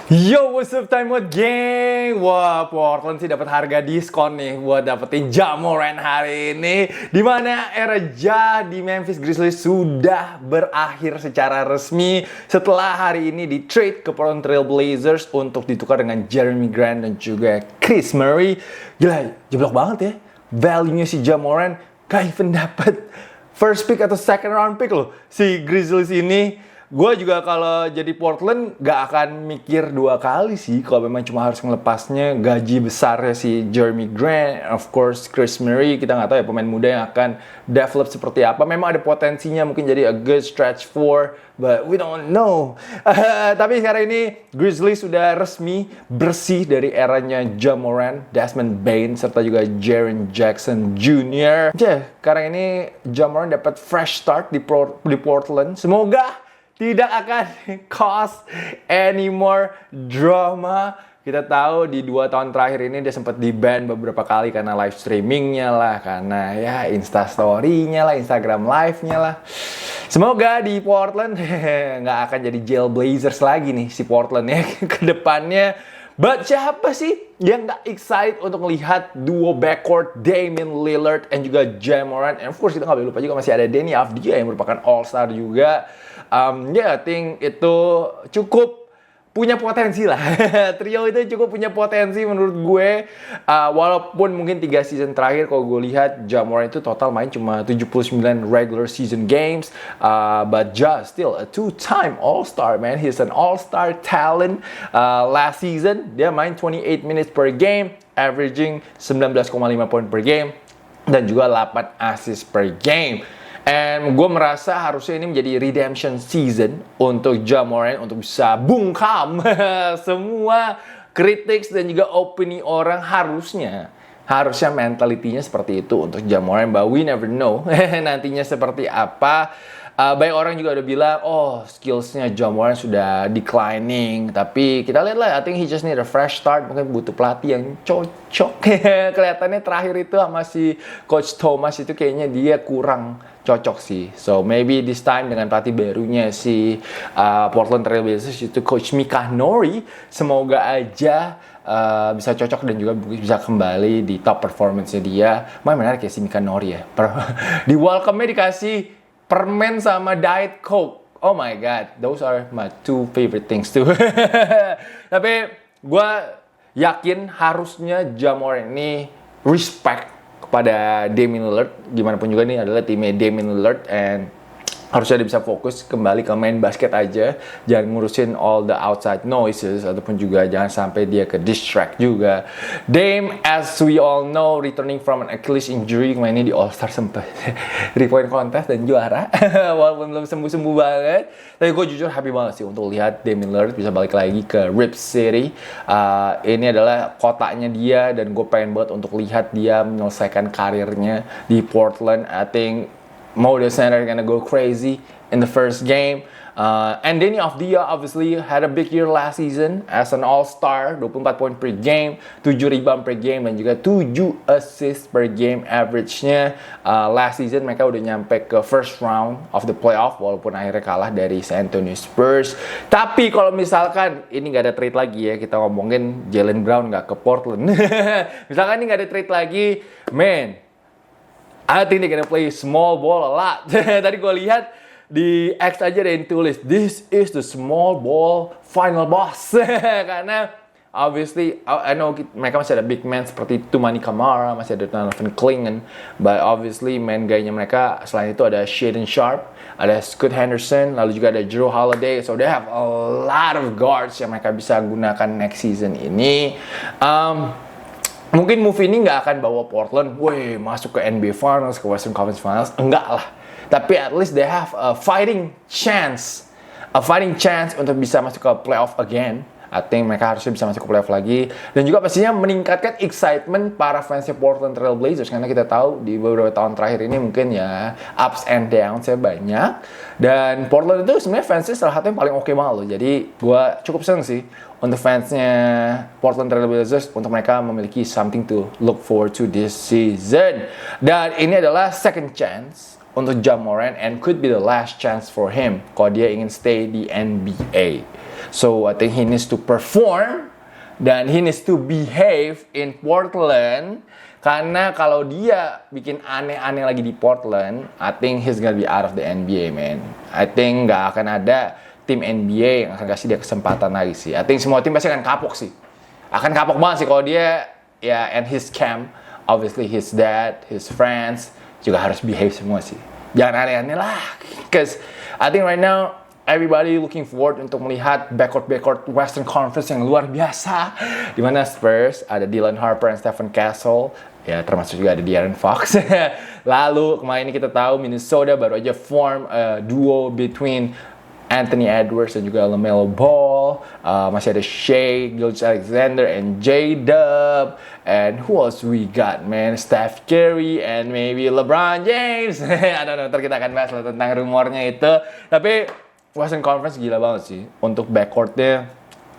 Yo, what's up time out gang? Wah, Portland sih dapat harga diskon nih buat dapetin Ja Morant hari ini. Dimana era Ja di Memphis Grizzlies sudah berakhir secara resmi setelah hari ini di trade ke Portland Trail Blazers untuk ditukar dengan Jeremy Grant dan juga Chris Murray. Gila, jeblok banget ya. Value-nya si Ja Morant gak even dapet first pick atau second round pick loh si Grizzlies ini. Gue juga kalau jadi Portland gak akan mikir dua kali sih kalau memang cuma harus ngelepasnya gaji besarnya si Jeremy Grant, of course Chris Murray. Kita nggak tahu ya pemain muda yang akan develop seperti apa. Memang ada potensinya mungkin jadi a good stretch four, but we don't know. Tapi sekarang ini Grizzlies sudah resmi bersih dari eranya Ja Morant, Desmond Bane, serta juga Jaren Jackson Jr. Sekarang ini Ja Morant dapat fresh start di Portland. Semoga tidak akan cause any more drama. Kita tahu di 2 tahun terakhir ini dia sempat di-ban beberapa kali karena live streamingnya lah, karena ya Instastory-nya lah, Instagram live-nya lah. Semoga di Portland nggak akan jadi jail Blazers lagi nih si Portland ya ke depannya. But siapa sih yang nggak excited untuk melihat duo backcourt Damian Lillard dan juga Ja Morant? And of course kita nggak boleh lupa juga masih ada Deni Avdija yang merupakan All-Star juga. I think itu cukup punya potensi lah. Trio itu cukup punya potensi menurut gue. Walaupun mungkin 3 season terakhir kalau gue lihat Ja Morant itu total main cuma 79 regular season games. But Ja still a 2-time All-Star, man. He's an All-Star talent. Last season dia main 28 minutes per game, averaging 19,5 poin per game dan juga 8 assist per game. And gue merasa harusnya ini menjadi redemption season untuk Ja Morant untuk bisa bungkam semua critics dan juga opini orang. Harusnya mentalitinya seperti itu untuk Ja Morant, but we never know nantinya seperti apa. Banyak orang juga udah bilang, oh skillsnya Ja Morant sudah declining. Tapi kita lihat lah, I think he just need a fresh start. Mungkin butuh pelatih yang cocok. Kelihatannya terakhir itu sama si Coach Thomas itu kayaknya dia kurang cocok sih. So maybe this time dengan pelatih barunya si Portland Trail Blazers itu Coach Mika Nori, semoga aja bisa cocok dan juga bisa kembali di top performance-nya dia. Menarik ya si Mika Nori ya. Di welcome-nya dikasih permen sama Diet Coke. Oh my god, those are my 2 favorite things too. Tapi gue yakin harusnya Ja Morant ini respect kepada Damian Lillard. Gimana pun juga ini adalah timnya Damian Lillard, and harusnya dia bisa fokus kembali ke main basket aja, jangan ngurusin all the outside noises, ataupun juga jangan sampai dia ke distract juga. Dame, as we all know, returning from an Achilles injury, kemarin di All-Star sempat 3-point contest dan juara walaupun belum sembuh-sembuh banget. Tapi gue jujur happy banget sih untuk lihat Damian Lillard bisa balik lagi ke Rip City. Ini adalah kotanya dia dan gue pengen banget untuk lihat dia menyelesaikan karirnya di Portland. I think Moda Center gonna go crazy in the first game. And Deni Avdija obviously had a big year last season as an all-star, 24 poin per game, 7 rebound per game, dan juga 7 assist per game average-nya. Last season mereka udah nyampe ke first round of the playoff, walaupun akhirnya kalah dari San Antonio Spurs. Tapi kalau misalkan ini nggak ada trade lagi ya, kita ngomongin Jaylen Brown nggak ke Portland. Misalkan ini nggak ada trade lagi, man, I think they're gonna play small ball a lot. Tadi gue lihat di X aja ada yang tulis, this is the small ball final boss. Karena obviously, I know mereka masih ada big man seperti Toumani Camara, masih ada Donovan Clingan. But obviously main guy-nya mereka selain itu ada Shaedon Sharpe, ada Scoot Henderson, lalu juga ada Jrue Holiday. So they have a lot of guards yang mereka bisa gunakan next season ini. Mungkin move ini nggak akan bawa Portland masuk ke NBA Finals, ke Western Conference Finals. Enggak lah. Tapi at least they have a fighting chance untuk bisa masuk ke playoff again. I think mereka harusnya bisa masuk ke playoff lagi. Dan juga pastinya meningkatkan excitement para fansnya Portland Trail Blazers. Karena kita tahu di beberapa tahun terakhir ini mungkin ya ups and downs ya banyak. Dan Portland itu sebenarnya fansnya salah satu yang paling oke banget loh. Jadi gue cukup seneng sih untuk fansnya Portland Trail Blazers, untuk mereka memiliki something to look forward to this season. Dan ini adalah second chance untuk Ja Morant and could be the last chance for him kalau dia ingin stay di NBA. So I think he needs to perform dan he needs to behave in Portland. Karena kalau dia bikin aneh-aneh lagi di Portland, I think he's gonna be out of the NBA, man. I think nggak akan ada tim NBA yang akan kasih dia kesempatan lagi sih. I think semua tim pasti akan kapok sih. Akan kapok banget sih kalau dia, ya, and his camp, obviously his dad, his friends, juga harus behave semua sih. Jangan aneh-aneh lah. Because I think right now, everybody looking forward untuk melihat backcourt Western Conference yang luar biasa. Di mana Spurs ada Dylan Harper dan Stephen Castle. Ya, termasuk juga ada De'Aaron Fox. Lalu kemarin ini kita tahu Minnesota baru aja form a duo between Anthony Edwards dan juga LaMelo Ball. Masih ada Shai Gilgeous-Alexander and J-Dub. And who else we got, man? Steph Curry and maybe LeBron James. I don't know, ntar kita akan bahas lah tentang rumornya itu. Tapi Western Conference gila banget sih. Untuk backcourtnya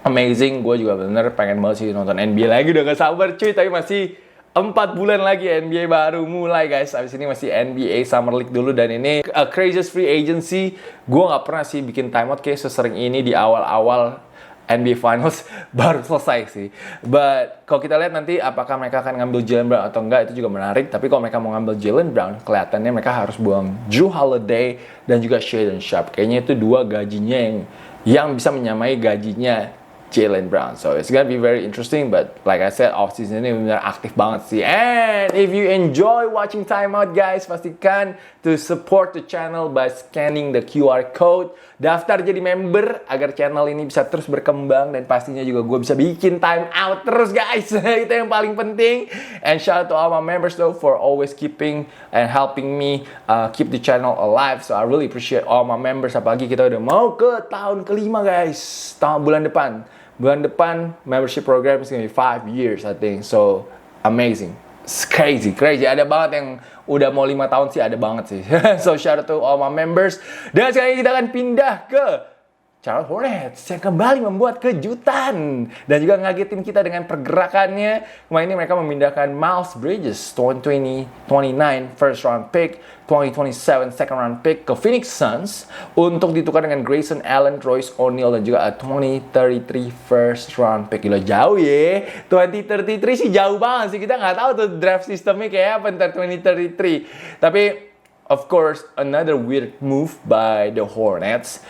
amazing. Gue juga bener pengen banget sih nonton NBA lagi. Udah gak sabar cuy. Tapi masih 4 bulan lagi NBA baru mulai guys. Abis ini masih NBA Summer League dulu. Dan ini craziest free agency. Gue gak pernah sih bikin timeout kayak sesering ini di awal-awal NBA Finals baru selesai sih. But kalau kita lihat nanti apakah mereka akan ngambil Jaylen Brown atau enggak, itu juga menarik. Tapi kalau mereka mau ngambil Jaylen Brown, kelihatannya mereka harus buang Jrue Holiday dan juga Shaedon Sharpe. Kayaknya itu dua gajinya yang bisa menyamai gajinya Jaylen Brown. So it's gonna be very interesting, but like I said, off season ini benar aktif banget sih. And if you enjoy watching Timeout guys, pastikan to support the channel by scanning the QR code. Daftar jadi member agar channel ini bisa terus berkembang dan pastinya juga gue bisa bikin Timeout terus guys. Itu yang paling penting. And shout out to all my members though for always keeping and helping me keep the channel alive. So I really appreciate all my members. Apalagi kita udah mau ke tahun kelima guys. Bulan depan membership program is gonna be 5 years I think. So amazing. It's crazy. Ada banget yang udah mau 5 tahun sih, ada banget sih. So shout out to all my members. Dan sekarang kita akan pindah ke Charlotte Hornets yang kembali membuat kejutan dan juga ngagetin kita dengan pergerakannya. Kemarin ini mereka memindahkan Miles Bridges 2029 first round pick, 2027 second round pick ke Phoenix Suns untuk ditukar dengan Grayson Allen, Royce O'Neal dan juga a 2033 first round pick. Gila jauh ya. 2033 sih jauh banget sih. Kita nggak tahu tuh draft sistemnya kayak apa ntar 2033. Tapi of course another weird move by the Hornets.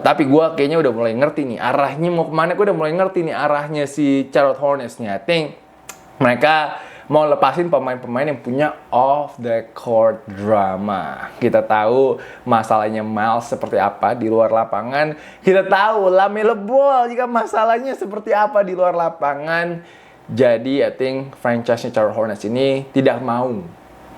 Tapi gue kayaknya udah mulai ngerti nih arahnya mau kemana. Gue udah mulai ngerti nih arahnya si Charlotte Hornets nih. I think mereka mau lepasin pemain-pemain yang punya off the court drama. Kita tahu masalahnya Miles seperti apa di luar lapangan. Kita tahu LaMelo Ball juga masalahnya seperti apa di luar lapangan. Jadi I think franchise-nya Charlotte Hornets ini tidak mau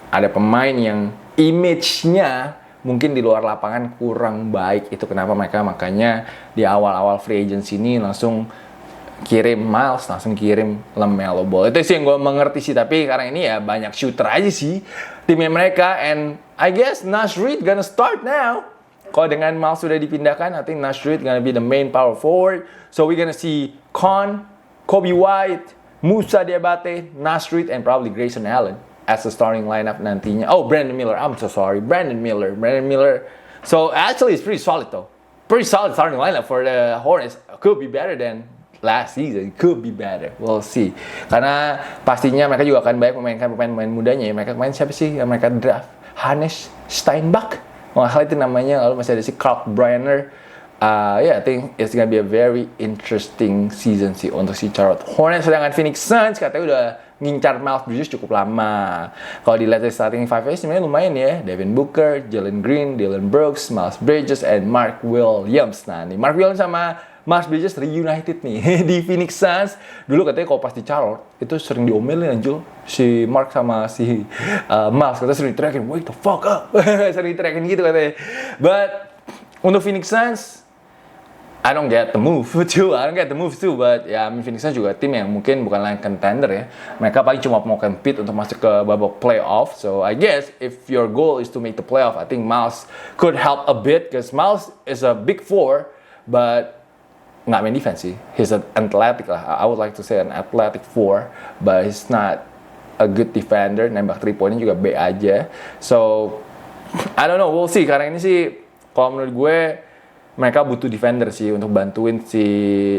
ada pemain yang image-nya mungkin di luar lapangan kurang baik. Itu kenapa mereka makanya di awal-awal free agency ini langsung kirim Miles, langsung kirim LaMelo Ball. Itu sih yang gue mengerti sih. Tapi karena ini ya banyak shooter aja sih timnya mereka. And I guess Naz Reid gonna start now. Kalau dengan Miles sudah dipindahkan, I think Naz Reid gonna be the main power forward. So we're gonna see Con, Kobe White, Musa Diabate, Naz Reid, and probably Grayson Allen as a starting lineup nantinya. Oh, Brandon Miller. I'm so sorry. Brandon Miller. So actually it's pretty solid though. Pretty solid starting lineup for the Hornets. Could be better than last season. Could be better. We'll see. Karena pastinya mereka juga akan banyak memainkan pemain-pemain mudanya ya. Mereka main siapa sih yang mereka draft? Hannes Steinbach. Hal itu namanya. Lalu masih ada si Clark Brenner. I think it's gonna be a very interesting season sih untuk si Charlotte Hornets. Sedangkan Phoenix Suns katanya udah ngincar Miles Bridges cukup lama. Kalau dilihat dari starting five sebenarnya lumayan ya. Devin Booker, Jalen Green, Dillon Brooks, Miles Bridges, and Mark Williams. Nah nih Mark Williams sama Miles Bridges reunited nih di Phoenix Suns. Dulu katanya kalau pas di Charlotte itu sering diomelin Anjul si Mark sama si Miles. Katanya sering teriakin, wake the fuck up. Sering teriakin gitu katanya. But untuk Phoenix Suns, I don't get the move too, but ya Phoenix Suns juga tim yang mungkin bukan lain contender ya. Mereka paling cuma mau compete untuk masuk ke babak playoff. So I guess if your goal is to make the playoff, I think Miles could help a bit because Miles is a big four, but nggak main defense sih. He's an athletic lah. I would like to say an athletic four, but he's not a good defender. Nembak 3 pointnya juga B aja. So I don't know, we'll see. Karena ini sih, kalau menurut gue, mereka butuh defender sih untuk bantuin si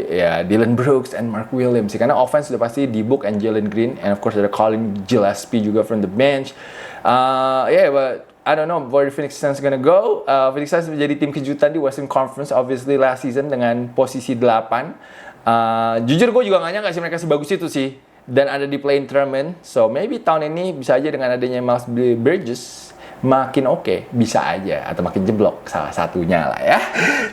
ya Dylan Brooks and Mark Williams sih. Karena offense udah pasti D-Book and Jalen Green, and of course ada Colin Gillespie juga from the bench. Yeah, but I don't know where the Phoenix Suns gonna go. Phoenix Suns menjadi tim kejutan di Western Conference obviously last season dengan posisi 8. Jujur gue juga gak nyangka sih mereka sebagus itu sih. Dan ada di play-in tournament. So maybe tahun ini bisa aja dengan adanya Miles Bridges makin oke, bisa aja, atau makin jeblok, salah satunya lah ya.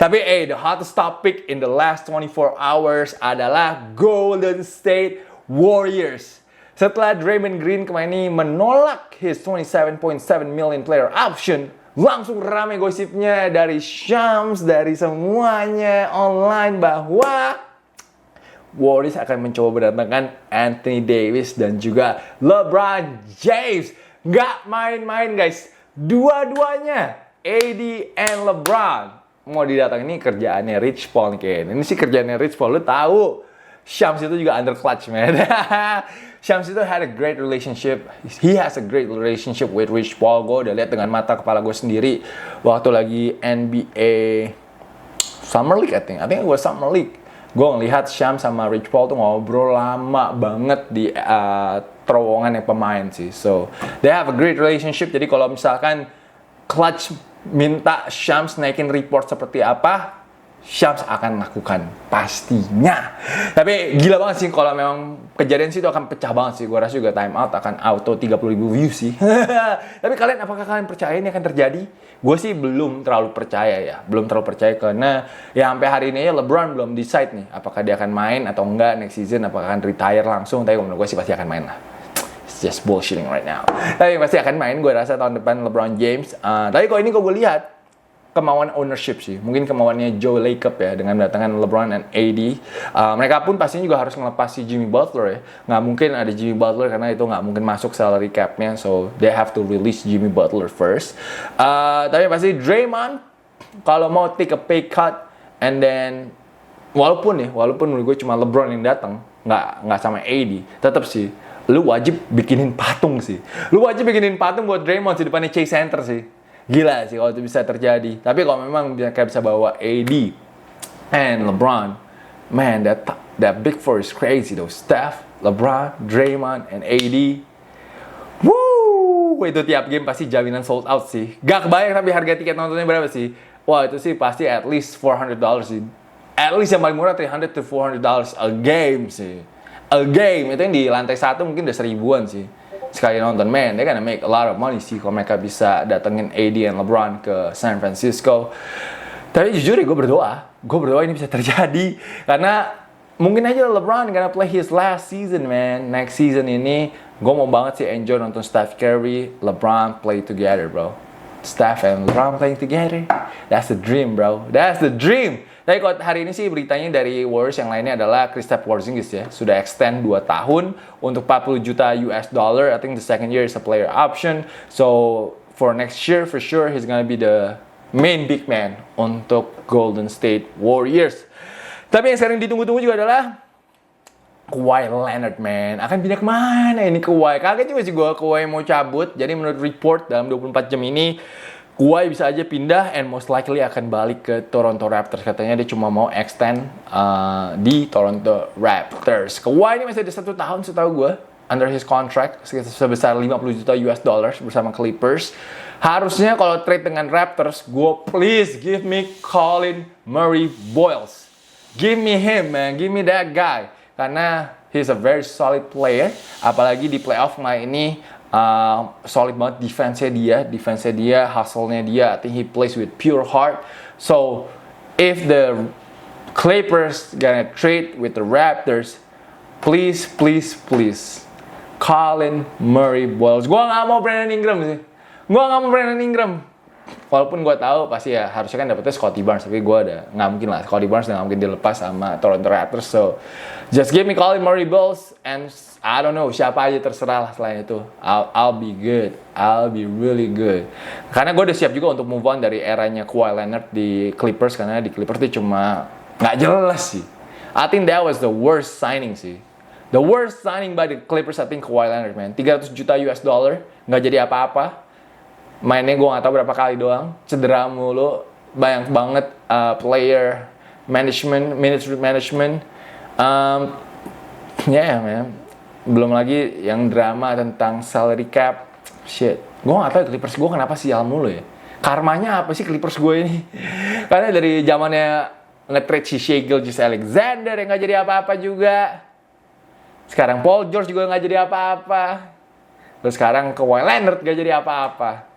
Tapi the hottest topic in the last 24 hours adalah Golden State Warriors. Setelah Draymond Green kemarin ini menolak his 27.7 million player option, langsung rame gosipnya dari Shams, dari semuanya online bahwa Warriors akan mencoba berdatangan Anthony Davis dan juga LeBron James. Nggak main-main guys. Dua-duanya, AD and LeBron, mau didatangin. Ini kerjaannya Rich Paul nih kayaknya. Ini sih kerjaannya Rich Paul, lu tahu. Shams itu juga under clutch, man. Shams itu had a great relationship. He has a great relationship with Rich Paul. Gue udah lihat dengan mata kepala gue sendiri. Waktu lagi NBA Summer League, I think it was Summer League. Gue ngelihat Shams sama Rich Paul tuh ngobrol lama banget di terowongan yang pemain sih. So, they have a great relationship. Jadi kalau misalkan Clutch minta Shams naikin report seperti apa, Shams akan lakukan pastinya. Tapi gila banget sih kalau memang kejadian sih itu akan pecah banget sih. Gue rasa juga time out akan auto 30.000 views sih. Tapi apakah kalian percaya ini akan terjadi? Gue sih belum terlalu percaya ya. Belum terlalu percaya karena ya sampai hari ini ya LeBron belum decide nih apakah dia akan main atau enggak next season, apakah akan retire langsung. Tapi menurut gue sih pasti akan main lah. It's just bullshitting right now. Tapi pasti akan main, gue rasa tahun depan LeBron James. Tapi kalau ini gue lihat kemauan ownership sih. Mungkin kemauannya Joe Lacob ya dengan mendatangkan LeBron dan AD. Mereka pun pastinya juga harus ngelepas si Jimmy Butler ya. Nggak mungkin ada Jimmy Butler karena itu nggak mungkin masuk salary cap-nya. So, they have to release Jimmy Butler first. Tapi pasti Draymond kalau mau take a pay cut and then walaupun menurut gue cuma LeBron yang datang, nggak sama AD, tetap sih lu wajib bikinin patung sih. Lu wajib bikinin patung buat Draymond di depannya Chase Center sih. Gila sih kalau itu bisa terjadi. Tapi kalau memang mereka bisa bawa AD and LeBron, man, that big four is crazy though. Steph, LeBron, Draymond, and AD. Woo! Itu tiap game pasti jaminan sold out sih. Gak kebayang tapi harga tiket nontonnya berapa sih? Wah, itu sih pasti at least $400 sih. At least yang paling murah $300 to $400 a game sih. A game, itu yang di lantai 1 mungkin udah 1.000-an sih. Sekali nonton, man, they're gonna make a lot of money sih kalau mereka bisa datengin AD and LeBron ke San Francisco. Tapi jujur ya gue berdoa ini bisa terjadi. Karena mungkin aja LeBron gonna play his last season, man. Next season ini, gue mau banget sih enjoy nonton Steph Curry, LeBron play together, bro. Steph and LeBron playing together, that's the dream, bro. That's the dream. Tapi kalau hari ini sih beritanya dari Warriors yang lainnya adalah Kristaps Porzingis ya. Sudah extend 2 tahun untuk $40 juta. I think the second year is a player option. So, for next year, for sure, he's gonna be the main big man untuk Golden State Warriors. Tapi yang sekarang ditunggu-tunggu juga adalah Kawhi Leonard, man. Akan pindah kemana ini Kawhi? Kaget juga sih gue Kawhi mau cabut. Jadi menurut report dalam 24 jam ini, Kawhi bisa aja pindah and most likely akan balik ke Toronto Raptors. Katanya dia cuma mau extend di Toronto Raptors. Kawhi ini masih ada 1 tahun setahu gue under his contract sebesar $50 juta bersama Clippers. Harusnya kalau trade dengan Raptors, please give me Colin Murray Boyles. Give me him, man. Give me that guy. Karena he's a very solid player. Apalagi di playoff kemarin ini solid banget defense-nya dia, hustle-nya dia. I think he plays with pure heart. So, if the Clippers gonna trade with the Raptors, please, Colin Murray Boyles. Gua nggak mau Brandon Ingram. Walaupun gue tahu pasti ya harusnya kan dapetnya Scottie Barnes, tapi gue nggak mungkin lah. Scottie Barnes nggak mungkin dilepas sama Toronto Raptors. So, just give me Colin Murray Boyles and I don't know siapa aja terserah lah selain itu. I'll be good. I'll be really good. Karena gue udah siap juga untuk move on dari eranya Kawhi Leonard di Clippers, karena di Clippers itu cuma nggak jelas sih. I think that was the worst signing sih. The worst signing by the Clippers, I think Kawhi Leonard, man. $300 juta nggak jadi apa-apa. Mainnya gue nggak tahu berapa kali doang, cedera mulu, banyak banget player management, management management. Yeah man, belum lagi yang drama tentang salary cap, shit. Gue nggak tahu Clippers gue kenapa sial mulu ya. Karmanya apa sih Clippers gue ini? Karena dari zamannya nge-trade si Shai Gilgeous-Alexander yang nggak jadi apa-apa juga. Sekarang Paul George juga nggak jadi apa-apa. Terus sekarang Kawhi Leonard nggak jadi apa-apa.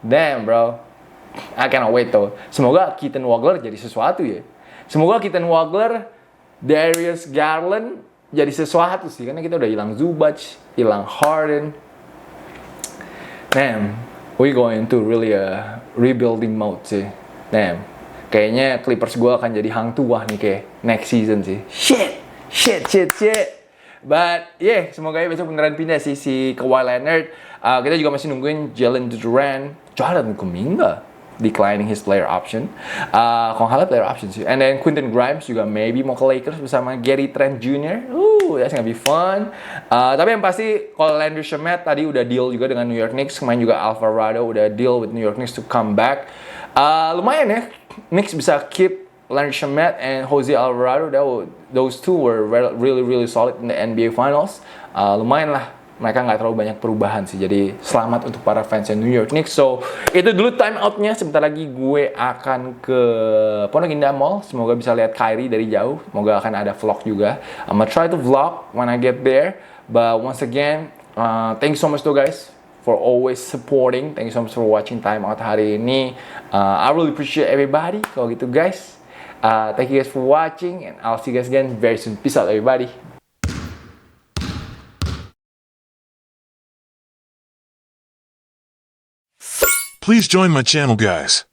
Damn bro, I cannot wait tuh. Semoga Keaton Wagler jadi sesuatu ya. Semoga Keaton Wagler, Darius Garland jadi sesuatu sih. Karena kita udah hilang Zubac, hilang Harden. Damn, we going to really a rebuilding mode sih. Damn, kayaknya Clippers gue akan jadi hang tuah nih kayak next season sih. Shit. But yeah, semoga ya besok beneran pindah sih si Kawhi Leonard. Kita juga masih nungguin Jalen Duren. Jonathan Kuminga declining his player option. Kalau nggak salah player option sih. And then Quentin Grimes juga maybe mau ke Lakers bersama Gary Trent Jr. That's gonna be fun. Tapi yang pasti kalau Landry Shamet tadi udah deal juga dengan New York Knicks. Kemarin juga Alvarado udah deal with New York Knicks to come back. Lumayan ya, Knicks bisa keep Landry Shamet and Jose Alvarado. Those two were really solid in the NBA Finals. Lumayan lah, mereka nggak terlalu banyak perubahan sih. Jadi selamat untuk para fans New York Knicks. So itu dulu time outnya. Sebentar lagi gue akan ke Pondok Indah Mall. Semoga bisa lihat Kyrie dari jauh. Semoga akan ada vlog juga. I'm gonna try to vlog when I get there. But once again, thank you so much though guys for always supporting. Thank you so much for watching time out hari ini. I really appreciate everybody. Kalau gitu guys, thank you guys for watching and I'll see you guys again very soon. Peace out everybody. Please join my channel, guys.